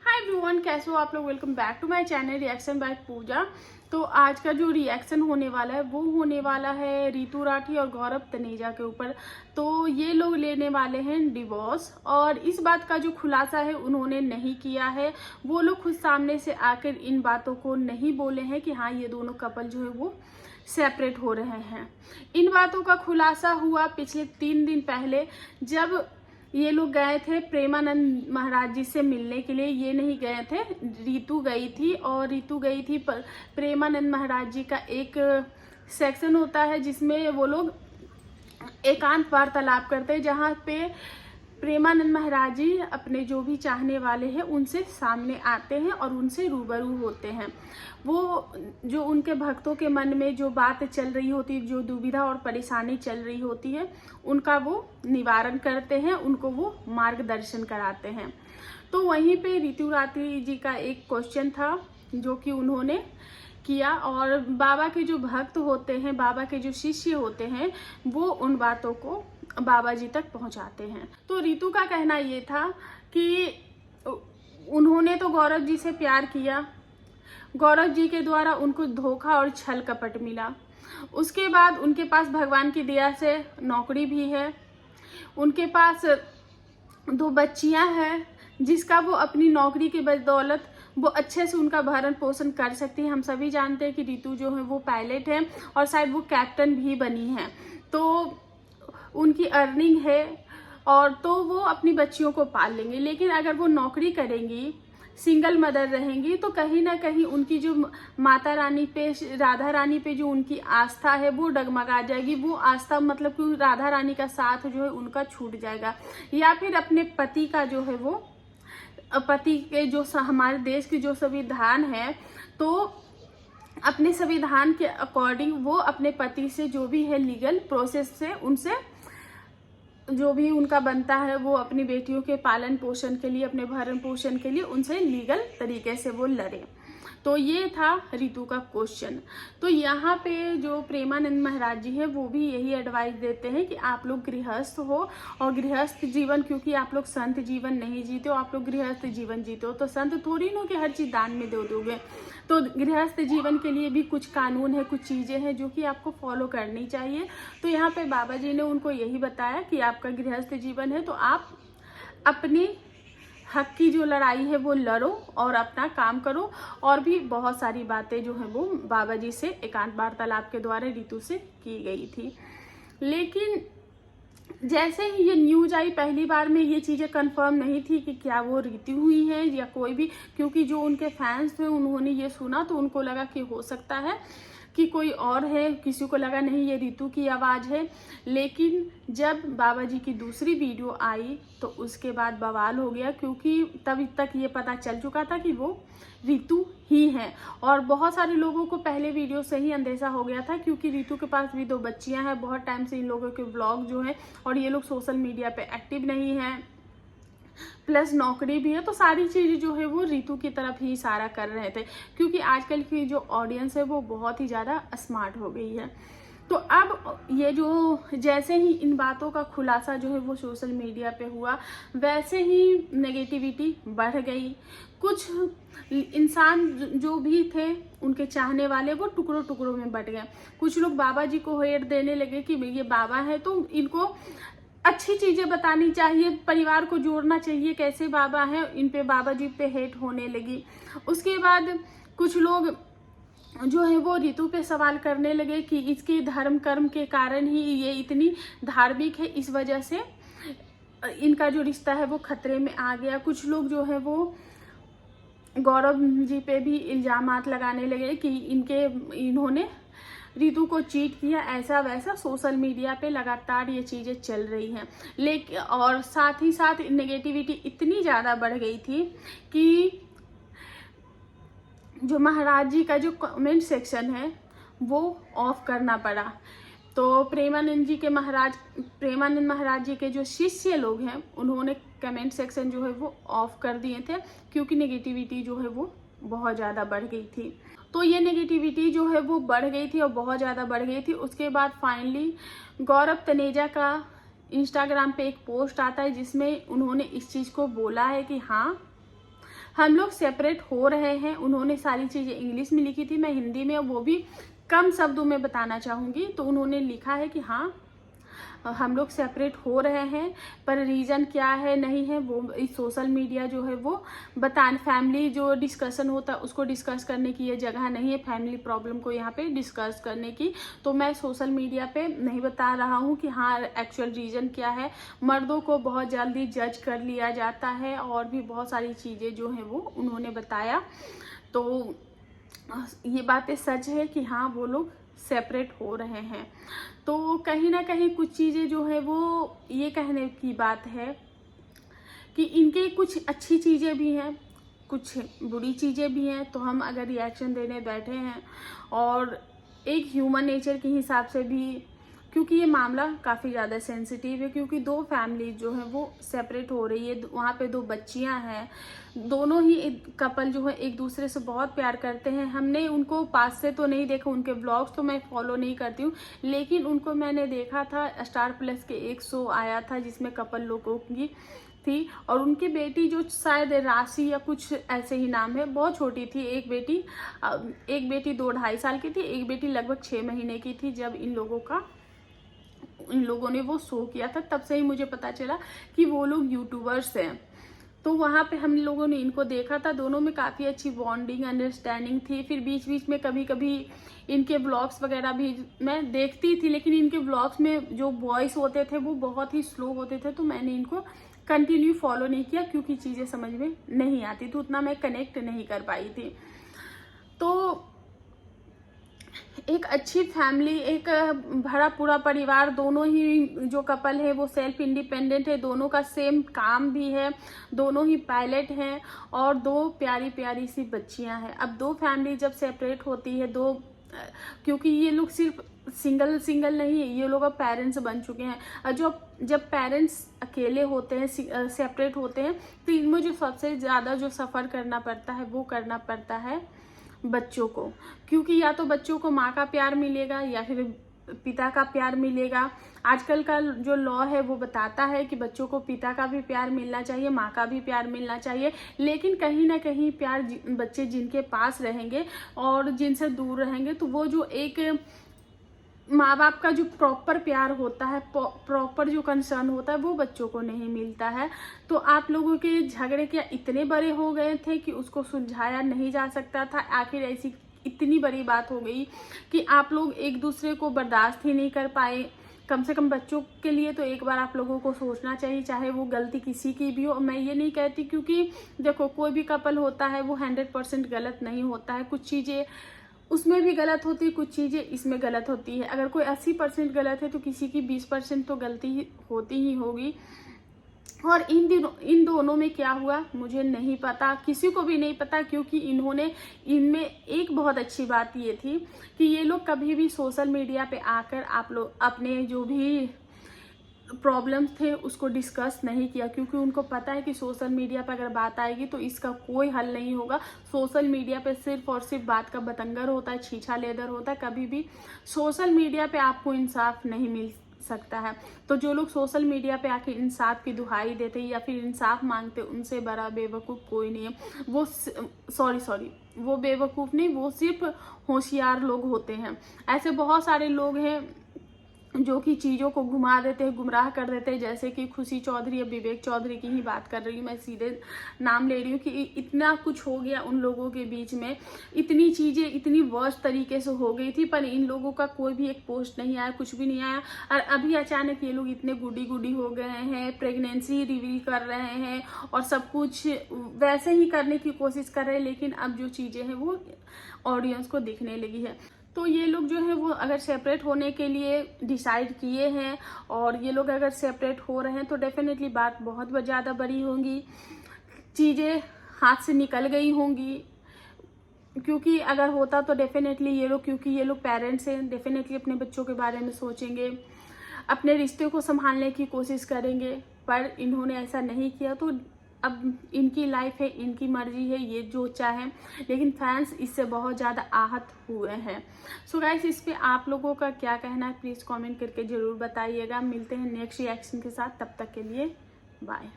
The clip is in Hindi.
हाय एवरीवन, कैसे हो आप लोग। Welcome back to my channel reaction by Pooja. तो आज का जो रिएक्शन होने वाला है वो होने वाला है रितु राठी और गौरव तनेजा के ऊपर। तो ये लोग लेने वाले हैं डिवोर्स और इस बात का जो खुलासा है उन्होंने नहीं किया है। वो लोग खुद सामने से आकर इन बातों को नहीं बोले हैं कि हाँ ये दोनों कपल जो है वो सेपरेट हो रहे हैं। इन बातों का खुलासा हुआ पिछले 3 दिन पहले, जब ये लोग गए थे प्रेमानंद महाराज जी से मिलने के लिए। ये नहीं गए थे, रितु गई थी और रितु गई थी प्रेमानंद महाराज जी का एक सेक्शन होता है जिसमें वो लोग एकांत वार्तालाप करते हैं, जहाँ पे प्रेमानंद महाराज जी अपने जो भी चाहने वाले हैं उनसे सामने आते हैं और उनसे रूबरू होते हैं। वो जो उनके भक्तों के मन में जो बात चल रही होती है, जो दुविधा और परेशानी चल रही होती है, उनका वो निवारण करते हैं, उनको वो मार्गदर्शन कराते हैं। तो वहीं पे रितु राठी जी का एक क्वेश्चन था जो कि उन्होंने किया और बाबा के जो भक्त होते हैं, बाबा के जो शिष्य होते हैं, वो उन बातों को बाबा जी तक पहुंचाते हैं। तो रितु का कहना ये था कि उन्होंने तो गौरव जी से प्यार किया, गौरव जी के द्वारा उनको धोखा और छल कपट मिला। उसके बाद उनके पास भगवान की दया से नौकरी भी है, उनके पास 2 बच्चियां हैं जिसका वो अपनी नौकरी के बदौलत वो अच्छे से उनका भरण पोषण कर सकती है। हम सभी जानते हैं कि रितु जो है वो पायलट है और शायद वो कैप्टन भी बनी है, तो उनकी अर्निंग है और तो वो अपनी बच्चियों को पाल लेंगे। लेकिन अगर वो नौकरी करेंगी, सिंगल मदर रहेंगी, तो कहीं ना कहीं उनकी जो माता रानी पे, राधा रानी पे जो उनकी आस्था है वो डगमगा जाएगी। वो आस्था मतलब कि राधा रानी का साथ जो है उनका छूट जाएगा। या फिर अपने पति का जो है वो पति के जो हमारे देश की जो संविधान है, तो अपने संविधान के अकॉर्डिंग वो अपने पति से जो भी है लीगल प्रोसेस से उनसे जो भी उनका बनता है वो अपनी बेटियों के पालन पोषण के लिए, अपने भरण पोषण के लिए उनसे लीगल तरीके से वो लड़े। तो ये था रितु का क्वेश्चन। तो यहाँ पे जो प्रेमानंद महाराज जी है वो भी यही एडवाइस देते हैं कि आप लोग गृहस्थ हो और गृहस्थ जीवन, क्योंकि आप लोग संत जीवन नहीं जीते हो, आप लोग गृहस्थ जीवन जीते हो। तो संत थोड़ी नो कि हर चीज दान में दे दोगे। तो गृहस्थ जीवन के लिए भी कुछ कानून है, कुछ चीजें हैं जो कि आपको फॉलो करनी चाहिए। तो यहाँ पे बाबा जी ने उनको यही बताया कि आपका गृहस्थ जीवन है तो आप अपनी हक की जो लड़ाई है वो लड़ो और अपना काम करो। और भी बहुत सारी बातें जो है वो बाबा जी से एकांत वार्तालाप के द्वारा रितु से की गई थी। लेकिन जैसे ही ये न्यूज आई, पहली बार में ये चीजें कंफर्म नहीं थी कि क्या वो रितु हुई है या कोई भी, क्योंकि जो उनके फैंस थे उन्होंने ये सुना तो उनको लगा कि हो सकता है कि कोई और है, किसी को लगा नहीं ये रितु की आवाज़ है। लेकिन जब बाबा जी की दूसरी वीडियो आई तो उसके बाद बवाल हो गया, क्योंकि तब तक ये पता चल चुका था कि वो रितु ही है। और बहुत सारे लोगों को पहले वीडियो से ही अंदेशा हो गया था, क्योंकि रितु के पास भी 2 बच्चियां हैं। बहुत टाइम से इन लोगों के व्लॉग जो है, और ये लोग सोशल मीडिया पे एक्टिव नहीं है, प्लस नौकरी भी है, तो सारी चीज़ें जो है वो रितु की तरफ ही इशारा कर रहे थे। क्योंकि आजकल की जो ऑडियंस है वो बहुत ही ज़्यादा स्मार्ट हो गई है। तो अब ये जो जैसे ही इन बातों का खुलासा जो है वो सोशल मीडिया पे हुआ, वैसे ही नेगेटिविटी बढ़ गई। कुछ इंसान जो भी थे उनके चाहने वाले वो टुकड़ों टुकड़ों में बट गए। कुछ लोग बाबा जी को हेट देने लगे कि ये बाबा है तो इनको अच्छी चीजें बतानी चाहिए, परिवार को जोड़ना चाहिए, कैसे बाबा है, इन पे बाबा जी पे हेट होने लगी। उसके बाद कुछ लोग जो है वो रितु पे सवाल करने लगे कि इसके धर्म कर्म के कारण ही ये इतनी धार्मिक है, इस वजह से इनका जो रिश्ता है वो खतरे में आ गया। कुछ लोग जो है वो गौरव जी पे भी इल्जामात लगाने लगे कि इन्होंने रितु को चीट किया, ऐसा वैसा। सोशल मीडिया पे लगातार ये चीजें चल रही हैं। लेकिन और साथ ही साथ नेगेटिविटी इतनी ज़्यादा बढ़ गई थी कि जो महाराज जी का जो कमेंट सेक्शन है वो ऑफ करना पड़ा। तो प्रेमानंद महाराज जी के जो शिष्य लोग हैं उन्होंने कमेंट सेक्शन जो है वो ऑफ कर दिए थे, क्योंकि नेगेटिविटी जो है वो बहुत ज़्यादा बढ़ गई थी। तो ये नेगेटिविटी जो है वो बढ़ गई थी और बहुत ज़्यादा बढ़ गई थी। उसके बाद फाइनली गौरव तनेजा का इंस्टाग्राम पे एक पोस्ट आता है जिसमें उन्होंने इस चीज़ को बोला है कि हाँ हम लोग सेपरेट हो रहे हैं। उन्होंने सारी चीज़ें इंग्लिश में लिखी थी, मैं हिंदी में वो भी कम शब्दों में बताना चाहूँगी। तो उन्होंने लिखा है कि हाँ हम लोग सेपरेट हो रहे हैं, पर रीज़न क्या है नहीं है वो इस सोशल मीडिया जो है वो फैमिली जो डिस्कशन होता है उसको डिस्कस करने की ये जगह नहीं है, फैमिली प्रॉब्लम को यहाँ पे डिस्कस करने की। तो मैं सोशल मीडिया पे नहीं बता रहा हूँ कि हाँ एक्चुअल रीज़न क्या है। मर्दों को बहुत जल्दी जज कर लिया जाता है और भी बहुत सारी चीज़ें जो हैं वो उन्होंने बताया। तो ये बातें सच है कि हाँ वो लोग सेपरेट हो रहे हैं। तो कहीं ना कहीं कुछ चीज़ें जो है वो ये कहने की बात है कि इनके कुछ अच्छी चीज़ें भी हैं, कुछ बुरी चीज़ें भी हैं। तो हम अगर रिएक्शन देने बैठे हैं और एक ह्यूमन नेचर के हिसाब से भी, क्योंकि ये मामला काफ़ी ज़्यादा सेंसिटिव है, क्योंकि दो फैमिली जो है वो सेपरेट हो रही है, वहाँ पे दो बच्चियाँ हैं, दोनों ही कपल जो है एक दूसरे से बहुत प्यार करते हैं। हमने उनको पास से तो नहीं देखा, उनके व्लॉग्स तो मैं फॉलो नहीं करती हूँ, लेकिन उनको मैंने देखा था, स्टार प्लस के एक शो आया था जिसमें कपल लोगों की थी और उनकी बेटी जो शायद राशि या कुछ ऐसे ही नाम है, बहुत छोटी थी। एक बेटी 2-2.5 साल की थी, एक बेटी लगभग 6 महीने की थी जब इन लोगों ने वो शो किया था। तब से ही मुझे पता चला कि वो लोग यूट्यूबर्स हैं। तो वहाँ पे हम लोगों ने इनको देखा था, दोनों में काफ़ी अच्छी बॉन्डिंग अंडरस्टैंडिंग थी। फिर बीच बीच में कभी कभी इनके व्लॉग्स वगैरह भी मैं देखती थी, लेकिन इनके व्लॉग्स में जो वॉइस होते थे वो बहुत ही स्लो होते थे, तो मैंने इनको कंटिन्यू फॉलो नहीं किया क्योंकि चीज़ें समझ में नहीं आती थी, उतना मैं कनेक्ट नहीं कर पाई थी। तो एक अच्छी फैमिली, एक भरा पूरा परिवार, दोनों ही जो कपल है वो सेल्फ इंडिपेंडेंट है, दोनों का सेम काम भी है, दोनों ही पायलट हैं और दो प्यारी प्यारी सी बच्चियां हैं। अब दो फैमिली जब सेपरेट होती है, क्योंकि ये लोग सिर्फ सिंगल नहीं है, ये लोग अब पेरेंट्स बन चुके हैं। और जब पेरेंट्स अकेले होते हैं, सेपरेट होते हैं, तो इनमें जो सबसे ज़्यादा जो सफ़र करना पड़ता है वो करना पड़ता है बच्चों को, क्योंकि या तो बच्चों को माँ का प्यार मिलेगा या फिर पिता का प्यार मिलेगा। आजकल का जो लॉ है वो बताता है कि बच्चों को पिता का भी प्यार मिलना चाहिए, माँ का भी प्यार मिलना चाहिए, लेकिन कहीं ना कहीं प्यार बच्चे जिनके पास रहेंगे और जिनसे दूर रहेंगे, तो वो जो एक माँ बाप का जो प्रॉपर प्यार होता है, प्रॉपर जो कंसर्न होता है, वो बच्चों को नहीं मिलता है। तो आप लोगों के झगड़े क्या इतने बड़े हो गए थे कि उसको सुलझाया नहीं जा सकता था? आखिर ऐसी इतनी बड़ी बात हो गई कि आप लोग एक दूसरे को बर्दाश्त ही नहीं कर पाए? कम से कम बच्चों के लिए तो एक बार आप लोगों को सोचना चाहिए, चाहे वो गलती किसी की भी हो। मैं ये नहीं कहती, क्योंकि देखो कोई भी कपल होता है वो 100% गलत नहीं होता है, कुछ चीज़ें उसमें भी गलत होती है, कुछ चीज़ें इसमें गलत होती है। अगर कोई 80% गलत है तो किसी की 20% तो गलती होती ही होगी। और इन दोनों में क्या हुआ मुझे नहीं पता, किसी को भी नहीं पता, क्योंकि इनमें एक बहुत अच्छी बात ये थी कि ये लोग कभी भी सोशल मीडिया पे आकर आप लोग अपने जो भी प्रॉब्लम्स थे उसको डिस्कस नहीं किया, क्योंकि उनको पता है कि सोशल मीडिया पर अगर बात आएगी तो इसका कोई हल नहीं होगा। सोशल मीडिया पे सिर्फ और सिर्फ बात का बतंगर होता है, छीछा लेदर होता है। कभी भी सोशल मीडिया पे आपको इंसाफ नहीं मिल सकता है। तो जो लोग सोशल मीडिया पे आके इंसाफ की दुहाई देते या फिर इंसाफ मांगते, उनसे बड़ा बेवकूफ़ कोई नहीं है। वो बेवकूफ़ नहीं, वो सिर्फ होशियार लोग होते हैं। ऐसे बहुत सारे लोग हैं जो कि चीज़ों को घुमा देते हैं, गुमराह कर देते हैं, जैसे कि खुशी चौधरी या विवेक चौधरी की ही बात कर रही हूँ, मैं सीधे नाम ले रही हूँ कि इतना कुछ हो गया उन लोगों के बीच में, इतनी चीज़ें इतनी वर्स्ट तरीके से हो गई थी, पर इन लोगों का कोई भी एक पोस्ट नहीं आया, कुछ भी नहीं आया। और अभी अचानक ये लोग इतने गुडी हो गए हैं, प्रेगनेंसी रिवील कर रहे हैं और सब कुछ वैसे ही करने की कोशिश कर रहे हैं, लेकिन अब जो चीज़ें हैं वो ऑडियंस को दिखने लगी है। तो ये लोग जो है वो अगर सेपरेट होने के लिए डिसाइड किए हैं और ये लोग अगर सेपरेट हो रहे हैं तो डेफिनेटली बात बहुत ज़्यादा बड़ी होंगी, चीज़ें हाथ से निकल गई होंगी। क्योंकि अगर होता तो डेफिनेटली ये लोग, क्योंकि ये लोग पेरेंट्स हैं, डेफिनेटली अपने बच्चों के बारे में सोचेंगे, अपने रिश्ते को संभालने की कोशिश करेंगे, पर इन्होंने ऐसा नहीं किया। तो अब इनकी लाइफ है, इनकी मर्जी है, ये जो चाहें, लेकिन फैंस इससे बहुत ज़्यादा आहत हुए हैं। सो गाइस, इस पे आप लोगों का क्या कहना है प्लीज़ कमेंट करके ज़रूर बताइएगा। मिलते हैं नेक्स्ट रिएक्शन के साथ, तब तक के लिए बाय।